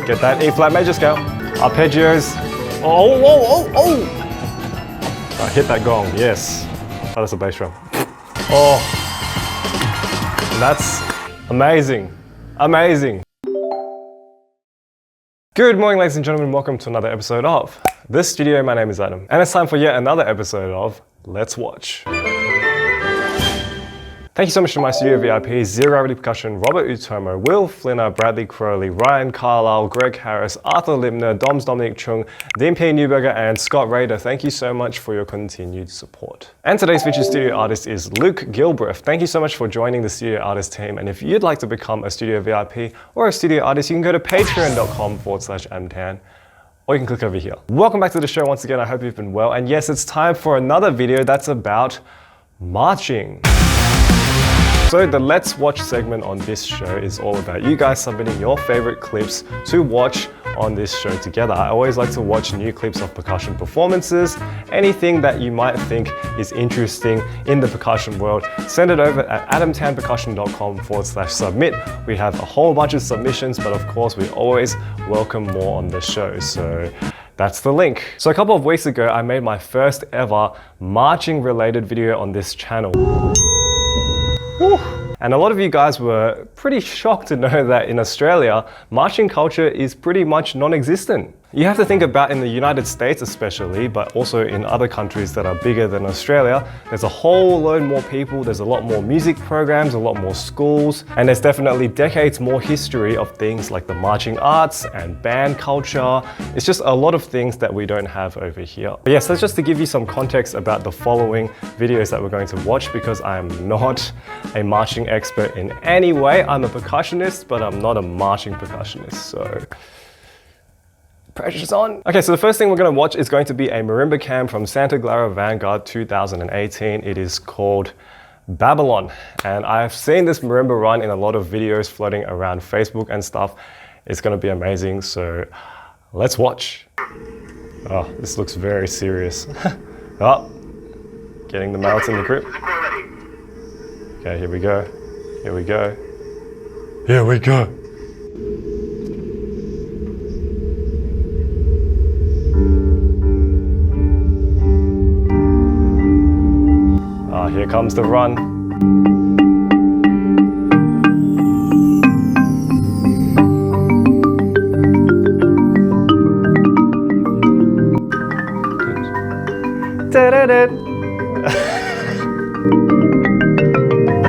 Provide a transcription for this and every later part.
Get that E flat major scale. Arpeggios. Oh. I hit that gong, yes. Oh, that's a bass drum. Oh, that's amazing. Amazing. Good morning, ladies and gentlemen. Welcome to another episode of The Studio. My name is Adam, and it's time for yet another episode of Let's Watch. Thank you so much to my studio VIPs, Zero Gravity Percussion, Robert Utomo, Will Flinner, Bradley Crowley, Ryan Carlisle, Greg Harris, Arthur Lipner, Doms Dominic Chung, Dean P. Newberger, and Scott Rader. Thank you so much for your continued support. And today's featured studio artist is Luke Gilbreth. Thank you so much for joining the studio artist team. And if you'd like to become a studio VIP or a studio artist, you can go to patreon.com/amtan. Or you can click over here. Welcome back to the show once again. I hope you've been well. And yes, it's time for another video that's about marching. So the Let's Watch segment on this show is all about you guys submitting your favorite clips to watch on this show together. I always like to watch new clips of percussion performances, anything that you might think is interesting in the percussion world. Send it over at adamtanpercussion.com/submit. We have a whole bunch of submissions, but of course we always welcome more on the show. So that's the link. So a couple of weeks ago, I made my first ever marching related video on this channel. Woo. And a lot of you guys were pretty shocked to know that in Australia, marching culture is pretty much non-existent. You have to think about in the United States especially, but also in other countries that are bigger than Australia, there's a whole load more people, there's a lot more music programs, a lot more schools, and there's definitely decades more history of things like the marching arts and band culture. It's just a lot of things that we don't have over here. But yes, that's just to give you some context about the following videos that we're going to watch, because I am not a marching expert in any way. I'm a percussionist, but I'm not a marching percussionist, so pressure's on. Okay, so the first thing we're going to watch is going to be a Marimba Cam from Clara Vanguard 2018. It is called Babylon, and I've seen this marimba run in a lot of videos floating around Facebook and stuff. It's going to be amazing, so let's watch. Oh, this looks very serious. Oh, getting the mallets in the grip. Okay, here we go. Here we go. Here we go. Here comes the run.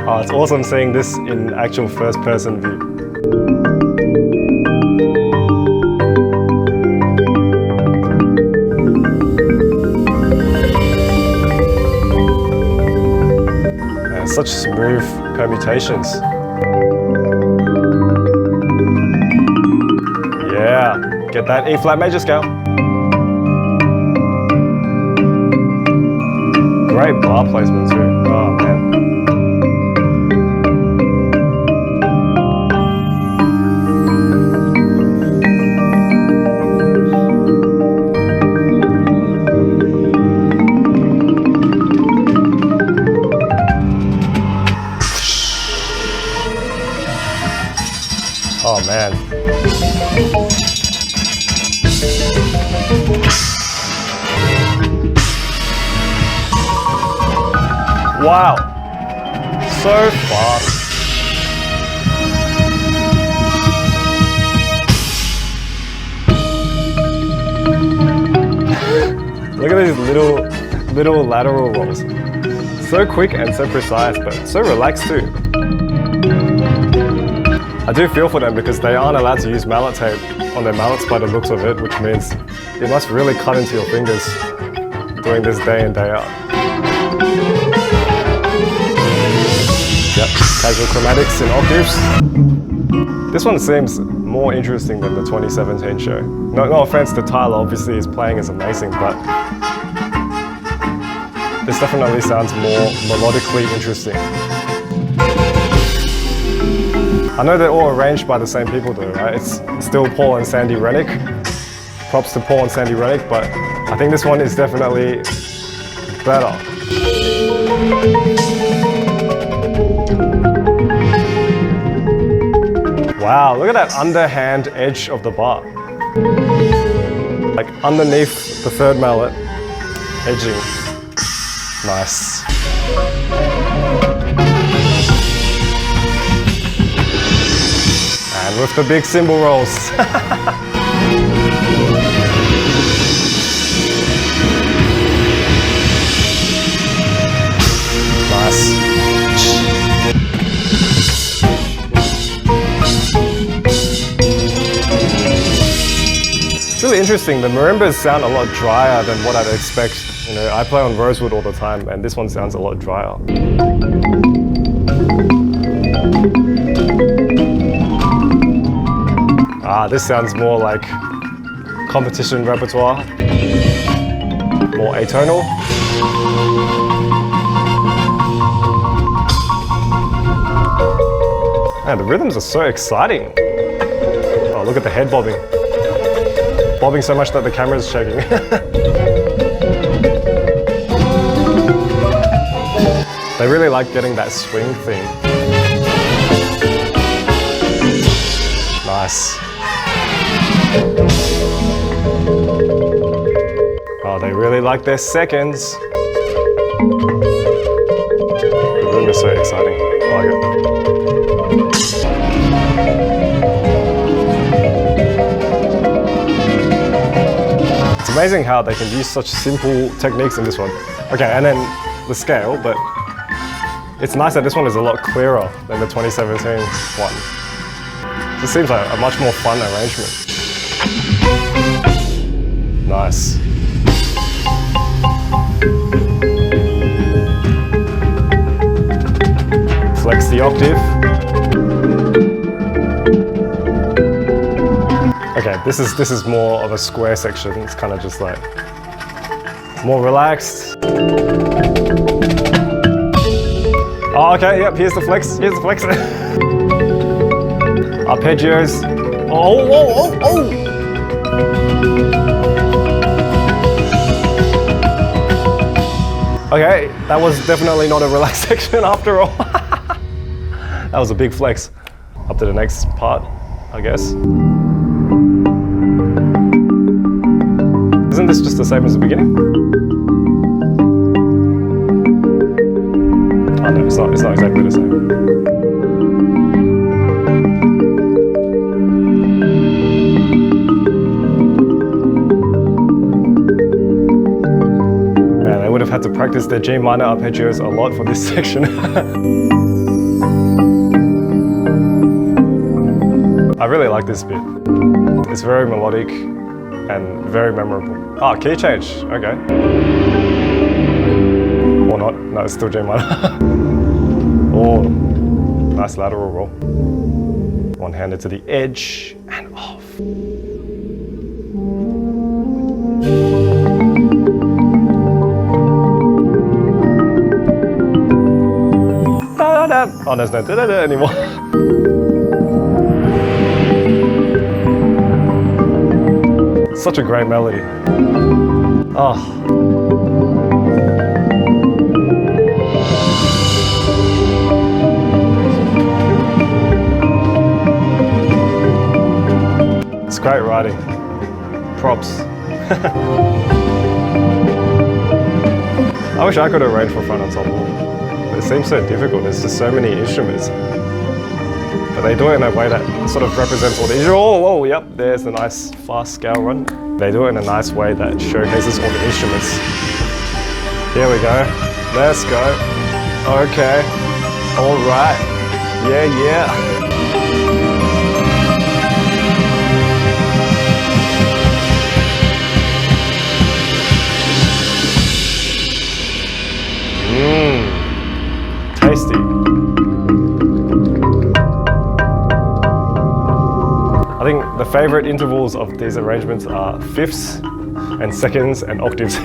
Oh, it's awesome seeing this in actual first-person view. Such smooth permutations. Yeah, get that E flat major scale. Great bar placement too. Oh man. Oh man. Wow. So fast. Look at these little lateral rolls. So quick and so precise, but so relaxed too. I do feel for them because they aren't allowed to use mallet tape on their mallets by the looks of it, which means it must really cut into your fingers doing this day in, day out. Yep, casual chromatics in octaves. This one seems more interesting than the 2017 show. No offense to Tyler, obviously his playing is amazing, but this definitely sounds more melodically interesting. I know they're all arranged by the same people though, right? It's still Paul and Sandy Rennick. Props to Paul and Sandy Rennick, but I think this one is definitely better. Wow, look at that underhand edge of the bar. Like underneath the third mallet, edging. Nice. And with the big cymbal rolls. Nice. It's really interesting. The marimbas sound a lot drier than what I'd expect. You know, I play on rosewood all the time, and this one sounds a lot drier. Ah, this sounds more like competition repertoire, more atonal. Man, the rhythms are so exciting. Oh, look at the head bobbing. Bobbing so much that the camera's shaking. They really like getting that swing theme. Nice. Oh, they really like their seconds. The rhythm is so exciting. I like it. It's amazing how they can use such simple techniques in this one. Okay, and then the scale, but it's nice that this one is a lot clearer than the 2017 one. This seems like a much more fun arrangement. Nice. Flex the octave. Okay, this is more of a square section. It's kind of just like more relaxed. Oh, okay, yep, here's the flex, here's the flex. Arpeggios. Oh. Okay, that was definitely not a relaxed section after all. That was a big flex. Up to the next part, I guess. Isn't this just the same as the beginning? Oh no, it's not exactly the same. Man, they would have had to practice their G minor arpeggios a lot for this section. I really like this bit. It's very melodic and very memorable. Ah, key change, okay. Or not, no, it's still G minor. Oh, nice lateral roll. One-handed to the edge and off. Da-da-da. Oh, there's no da-da-da anymore. Such a great melody. Oh. It's great writing. Props. I wish I could arrange for front ensemble. It seems so difficult. There's just so many instruments. But they do it in a way that sort of represents all the instruments. Oh, yep, there's a nice fast scale run. They do it in a nice way that showcases all the instruments. Here we go. Let's go. Okay. All right. Yeah. Tasty. I think the favorite intervals of these arrangements are fifths and seconds and octaves.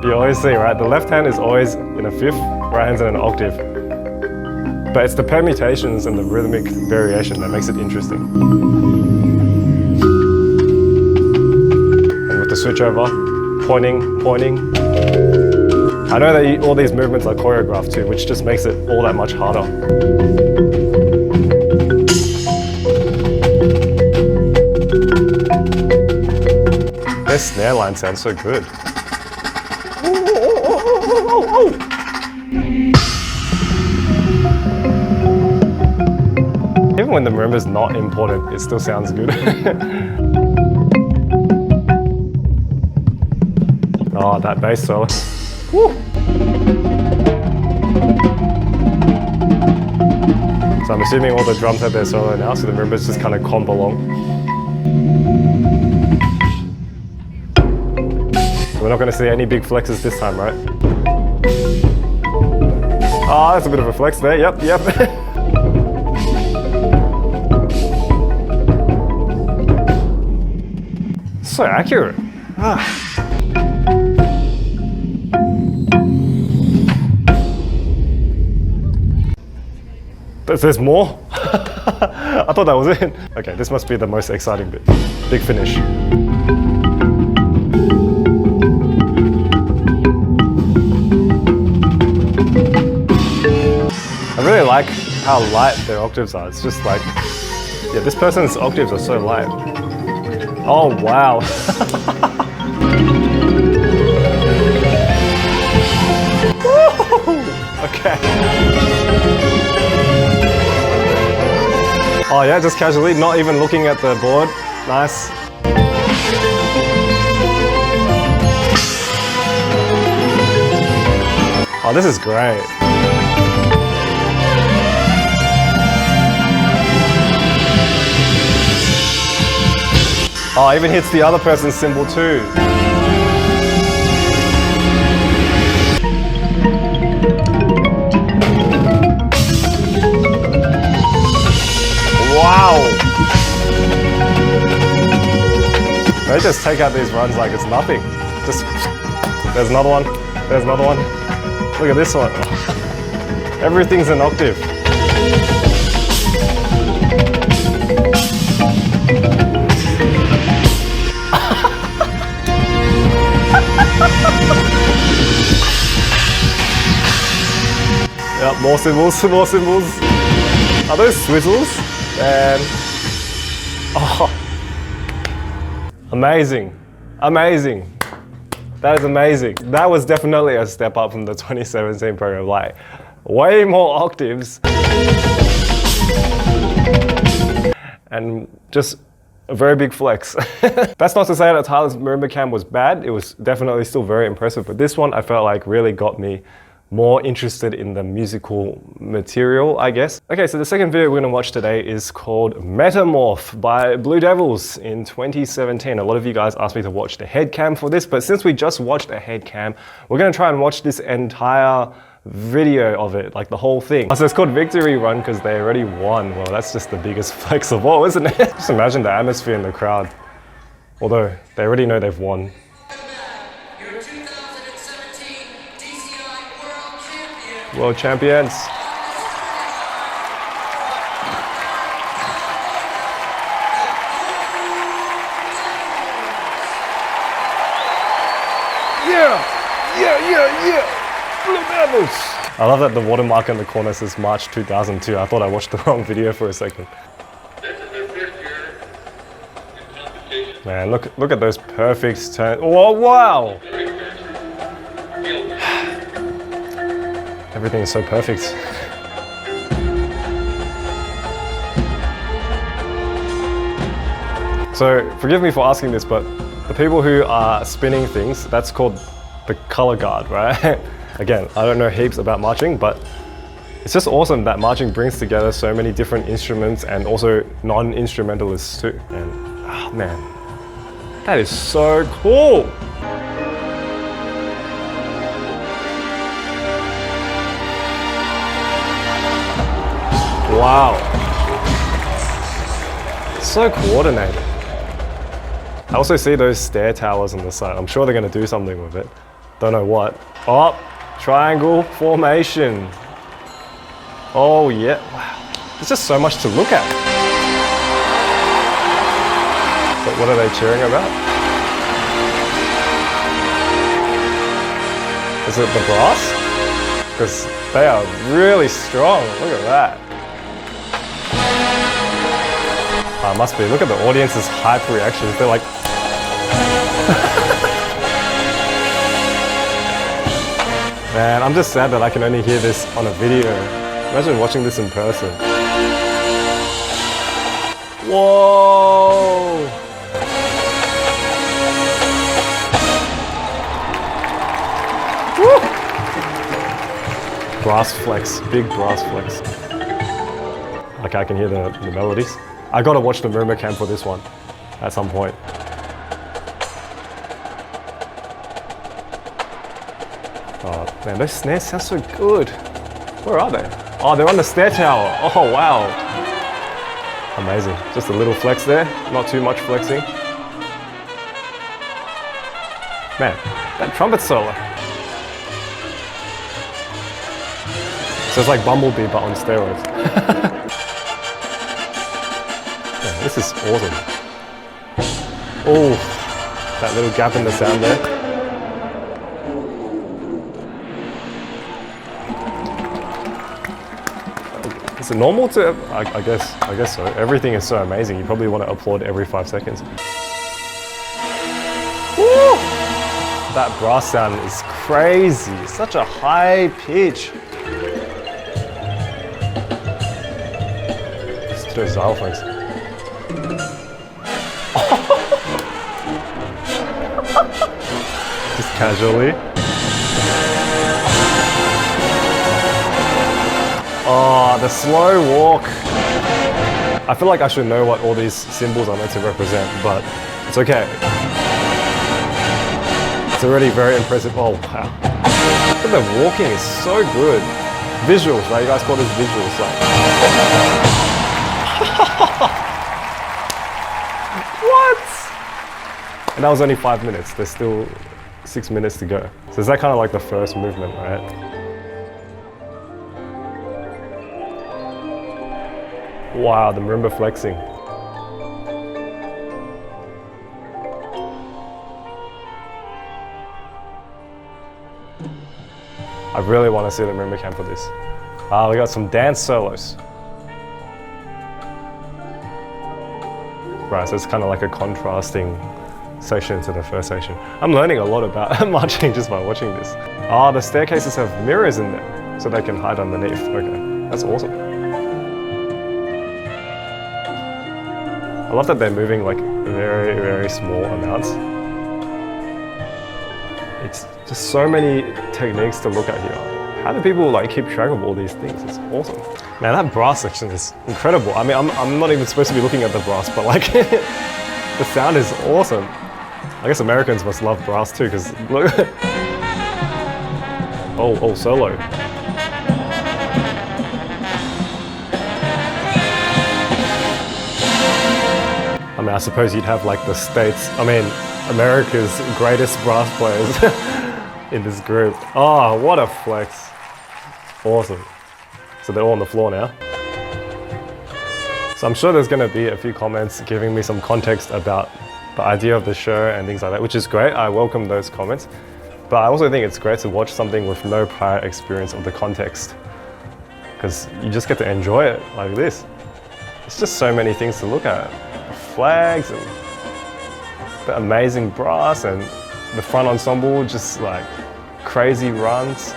You always see, right? The left hand is always in a fifth, right hand's in an octave. But it's the permutations and the rhythmic variation that makes it interesting. And with the switch over, pointing. I know that all these movements are choreographed too, which just makes it all that much harder. those snare lines sound so good. Even when the marimba's not important, it still sounds good. Oh, that bass solo. Woo. So I'm assuming all the drums have their solo now, so the marimbas just kind of comp along. So we're not going to see any big flexes this time, right? Oh, that's a bit of a flex there. Yep, yep. So accurate. There's more? I thought that was it. Okay, this must be the most exciting bit. Big finish. I really like how light their octaves are. It's just like, yeah, this person's octaves are so light. Oh, wow. Okay. Oh yeah, just casually, not even looking at the board. Nice. Oh, this is great. Oh, even hits the other person's cymbal too. Wow! They just take out these runs like it's nothing. Just, there's another one, there's another one. Look at this one. Everything's an octave. Yep, more cymbals, more cymbals. Are those swizzles? And oh, amazing, amazing. That is amazing. That was definitely a step up from the 2017 program. Like, way more octaves. And just a very big flex. That's not to say that Tyler's Marimba Cam was bad. It was definitely still very impressive. But this one I felt like really got me more interested in the musical material, I guess. Okay, so the second video we're gonna watch today is called Metamorph by Blue Devils in 2017. A lot of you guys asked me to watch the head cam for this, but since we just watched a head cam, we're gonna try and watch this entire video of it, like the whole thing. So it's called Victory Run because they already won. Well, that's just the biggest flex of all, isn't it? Just imagine the atmosphere in the crowd. Although, they already know they've won. World champions. Yeah, yeah, yeah, yeah. Blue Devils. I love that the watermark in the corner says March 2002. I thought I watched the wrong video for a second. Man, look at those perfect turns. Oh, wow. Everything is so perfect. So forgive me for asking this, but the people who are spinning things, that's called the color guard, right? Again, I don't know heaps about marching, but it's just awesome that marching brings together so many different instruments and also non-instrumentalists too. And oh man, that is so cool. Wow, so coordinated. I also see those stair towers on the side. I'm sure they're going to do something with it. Don't know what. Oh, triangle formation. Oh yeah, wow. There's just so much to look at. But what are they cheering about? Is it the brass? Because they are really strong. Look at that. Must be. Look at the audience's hype reactions. They're like... Man, I'm just sad that I can only hear this on a video. Imagine watching this in person. Whoa! Woo! Brass flex, big brass flex. Okay, I can hear the melodies. I gotta watch the Marimba Cam for this one at some point. Oh man, those snares sound so good. Where are they? Oh, they're on the stair tower. Oh wow. Amazing. Just a little flex there, not too much flexing. Man, that trumpet solo. So it's like Bumblebee but on steroids. Yeah, this is awesome. Oh, that little gap in the sound there. Is it normal to? I guess so. Everything is so amazing. You probably want to applaud every 5 seconds. Woo! That brass sound is crazy. Such a high pitch. Let's do those xylophones. Just casually. Oh, the slow walk. I feel like I should know what all these symbols are meant to represent, but it's okay. It's already very impressive. Oh, wow. The walking is so good. Visuals, right? You guys call this visuals, right? What? And that was only 5 minutes. There's still 6 minutes to go. So is that kind of like the first movement, right? Wow, the marimba flexing. I really want to see the marimba cam for this. We got some dance solos. Right, so it's kind of like a contrasting section to the first section. I'm learning a lot about marching just by watching this. The staircases have mirrors in them, so they can hide underneath. Okay, that's awesome. I love that they're moving like very, very small amounts. It's just so many techniques to look at here. How do people like keep track of all these things? It's awesome. Man, that brass section is incredible. I mean, I'm not even supposed to be looking at the brass, but like, the sound is awesome. I guess Americans must love brass too, because look. Oh, solo. I mean, I suppose you'd have like the States, America's greatest brass players in this group. Oh, what a flex. Awesome. So they're all on the floor now. So I'm sure there's going to be a few comments giving me some context about the idea of the show and things like that, which is great. I welcome those comments. But I also think it's great to watch something with no prior experience of the context, because you just get to enjoy it like this. It's just so many things to look at. Flags and the amazing brass and the front ensemble, just like crazy runs.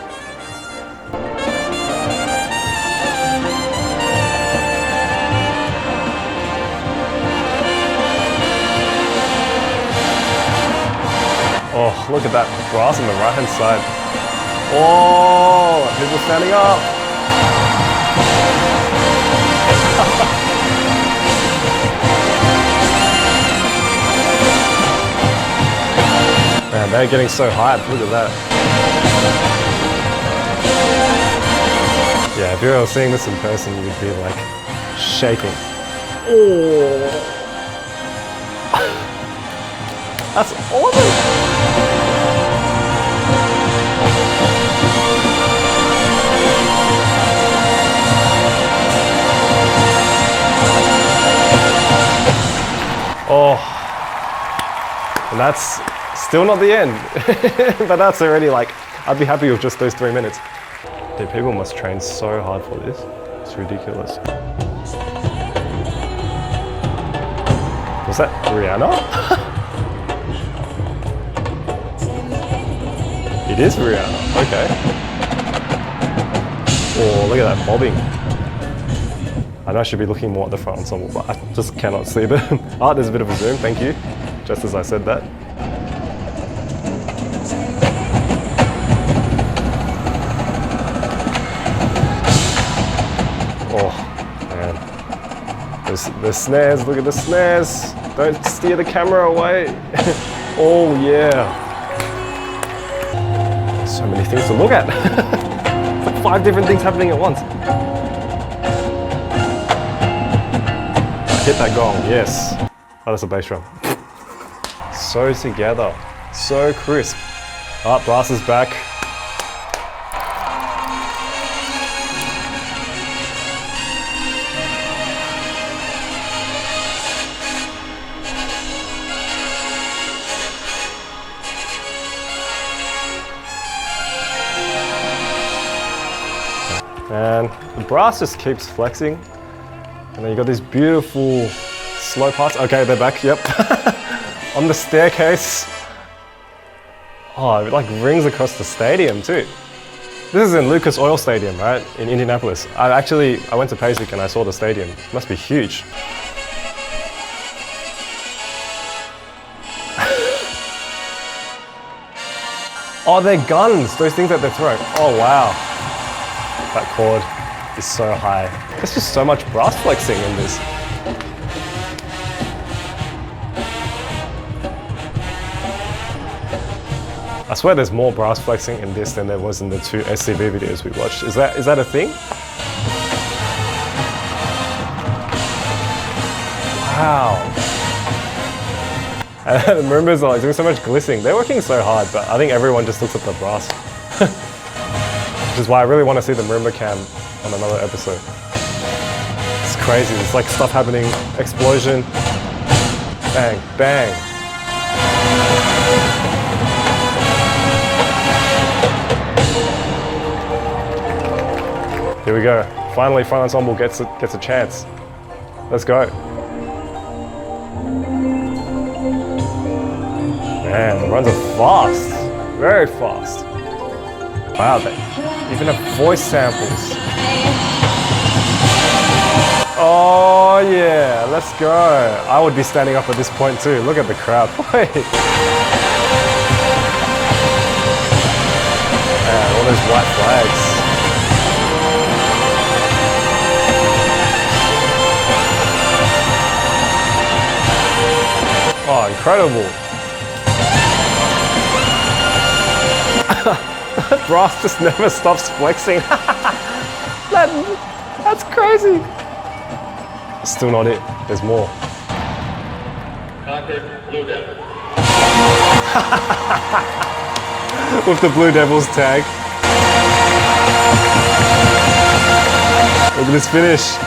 Oh, look at that brass on the right hand side. Oh, people standing up. Man, they're getting so hyped, look at that. Yeah, if you were seeing this in person, you would be like shaking. Oh, that's awesome. Oh, and that's still not the end, but that's already like, I'd be happy with just those 3 minutes. Dude, people must train so hard for this. It's ridiculous. Was that Rihanna? It is Rihanna, okay. Oh, look at that bobbing. I know I should be looking more at the front ensemble, but I just cannot see them. Ah, there's a bit of a zoom, thank you. Just as I said that. Oh, man. The snares, look at the snares. Don't steer the camera away. Oh, yeah. So many things to look at. It's like 5 different things happening at once. Hit that gong, yes. Oh, that's a bass drum. So together, so crisp. Ah, brass is back. And the brass just keeps flexing. And then you got these beautiful slow parts. Okay, they're back, yep. On the staircase. Oh, it like rings across the stadium too. This is in Lucas Oil Stadium, right? In Indianapolis. I went to PASIC and I saw the stadium. It must be huge. Oh, they're guns, those things that they're throwing. Oh, wow. That chord is so high. There's just so much brass flexing in this. I swear there's more brass flexing in this than there was in the 2 SCV videos we watched. Is that a thing? Wow. And the marimbas are like doing so much glistening. They're working so hard, but I think everyone just looks at the brass. Which is why I really want to see the Marimba Cam on another episode. It's crazy, it's like stuff happening, explosion, bang, bang. Here we go. Finally, front ensemble gets a chance. Let's go. Man, the runs are fast, very fast. Wow, they even have voice samples. Oh yeah, let's go. I would be standing up at this point too. Look at the crowd. Wait. Man, all those white flags. Oh, incredible. Brass just never stops flexing. That's crazy. Still not it. There's more. Blue Devil. With the Blue Devils tag. Look at this finish.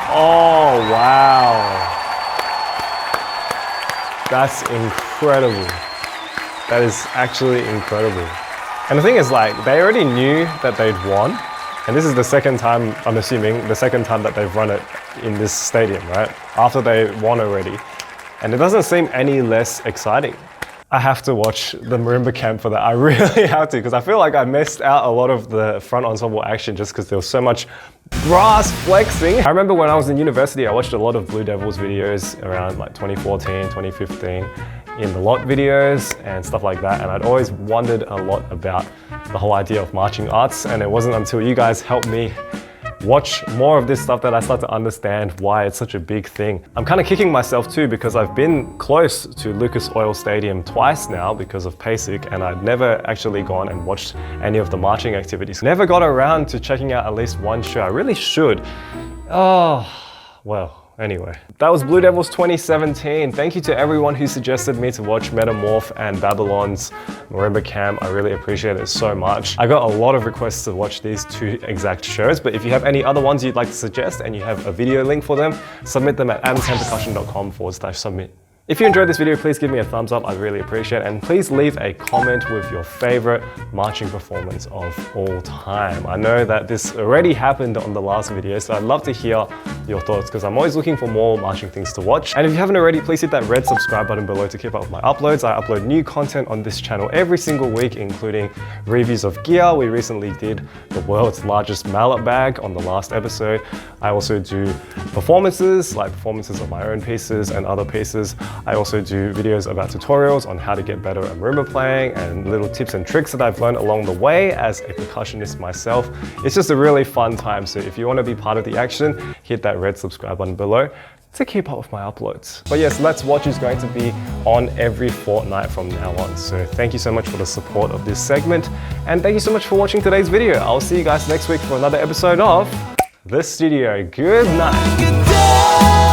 Oh, wow. That's incredible. That is actually incredible. And the thing is, like, they already knew that they'd won. And this is the second time, I'm assuming, the second time that they've run it in this stadium, right? After they won already. And it doesn't seem any less exciting. I have to watch the Marimba Cam for that. I really have to, because I feel like I missed out a lot of the front ensemble action just because there was so much brass flexing. I remember when I was in university, I watched a lot of Blue Devils videos around like 2014, 2015 in the lot videos and stuff like that. And I'd always wondered a lot about the whole idea of marching arts. And it wasn't until you guys helped me watch more of this stuff that I start to understand why it's such a big thing. I'm kind of kicking myself too because I've been close to Lucas Oil Stadium twice now because of PASIC, and I'd never actually gone and watched any of the marching activities. Never got around to checking out at least one show. I really should. Oh, well. Anyway, that was Blue Devils 2017. Thank you to everyone who suggested me to watch Metamorph and Babylon's Marimba Cam. I really appreciate it so much. I got a lot of requests to watch these 2 exact shows, but if you have any other ones you'd like to suggest and you have a video link for them, submit them at adamsandpercussion.com/submit. If you enjoyed this video, please give me a thumbs up. I'd really appreciate it. And please leave a comment with your favorite marching performance of all time. I know that this already happened on the last video, so I'd love to hear your thoughts, because I'm always looking for more marching things to watch. And if you haven't already, please hit that red subscribe button below to keep up with my uploads. I upload new content on this channel every single week, including reviews of gear. We recently did the world's largest mallet bag on the last episode. I also do performances, like performances of my own pieces and other pieces. I also do videos about tutorials on how to get better at marimba playing and little tips and tricks that I've learned along the way as a percussionist myself. It's just a really fun time, so if you want to be part of the action, hit that red subscribe button below to keep up with my uploads. But yes, Let's Watch is going to be on every fortnight from now on. So thank you so much for the support of this segment. And thank you so much for watching today's video. I'll see you guys next week for another episode of The Studio. Good night.